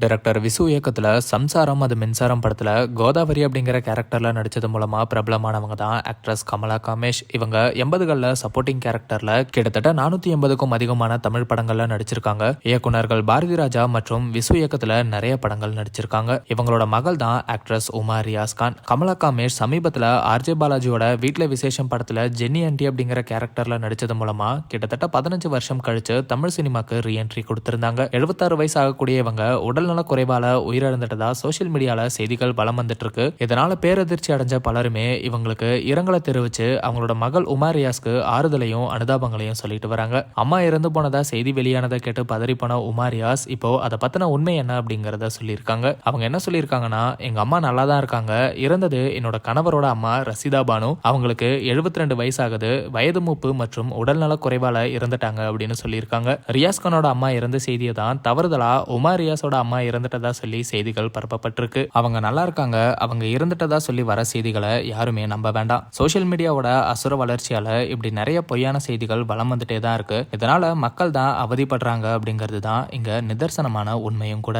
Director Visu இயக்கத்துல சம்சாரம் அது மின்சாரம் படத்துல கோதாவரி அப்படிங்கிற கேரக்டர்ல நடிச்சது மூலமா பிரபலமானவங்க தான் ஆக்ட்ரஸ் கமலா காமேஷ். இவங்க 80களில் சப்போர்ட்டிங் கேரக்டர்ல கிட்டத்தட்ட 480க்கும் அதிகமான தமிழ் படங்கள்ல நடிச்சிருக்காங்க. இயக்குனர்கள் பாரதி ராஜா மற்றும் விசு இயக்கத்துல நிறைய படங்கள் நடிச்சிருக்காங்க. இவங்களோட மகள் தான் ஆக்ட்ரஸ் உமா ரியாஸ் கான். கமலா காமேஷ் சமீபத்துல ஆர்ஜே பாலாஜியோட வீட்ல விசேஷம் படத்துல ஜென்னி ஆண்டி அப்படிங்கிற கேரக்டர்ல நடிச்சது மூலமா கிட்டத்தட்ட 15 வருஷம் கழிச்சு தமிழ் சினிமாக்கு ரீஎன்ட்ரி கொடுத்திருந்தாங்க. 76 வயசு ஆகக்கூடிய இவங்க உடல்நல குறைவால உயிரிழந்துட்டதா சோசியல் மீடியால செய்திகள் பலம் வந்துட்டு இருக்கு. இதனால பேரதிர்ச்சி அடைஞ்ச பலருமே இவங்களுக்கு இரங்கலை தெரிவிச்சு அவங்களோட மகள் உமா ரியாஸ்க்கு ஆறுதலையும் அனுதாபங்களையும் சொல்லிட்டு வராங்க. அம்மா இறந்து போனதா செய்தி வெளியானதை கேட்டு பதறி போன உமா ரியாஸ் இப்போ அதை பத்தின உண்மை என்ன அப்படிங்கறத சொல்லியிருக்காங்க. அவங்க என்ன சொல்லியிருக்காங்கன்னா, எங்க அம்மா நல்லா தான் இருக்காங்க. இறந்தது என்னோட கணவரோட அம்மா ரசிதா பானு. அவங்களுக்கு 72 வயசாகுது. வயது மூப்பு மற்றும் உடல்நல குறைவால இறந்துட்டாங்க அப்படின்னு சொல்லியிருக்காங்க. ரியாஸ் கானோட அம்மா இறந்த செய்தியை தான் தவறுதலா உமா ரியாஸோட அம்மா இறந்துட்டதா சொல்லி செய்திகள் பரப்பப்பட்டிருக்கு. அவங்க நல்லா இருக்காங்க, அவங்க இறந்துட்டதா சொல்லி வர செய்திகளை யாருமே நம்ப வேண்டாம். சோசியல் மீடியாவோட அசுர வளர்ச்சியால இப்படி நிறைய பொய்யான செய்திகள் வலம் வந்துட்டே தான் இருக்கு. இதனால மக்கள் தான் அவதிப்படுறாங்க அப்படிங்கிறது தான் இங்க நிதர்சனமான உண்மையும் கூட.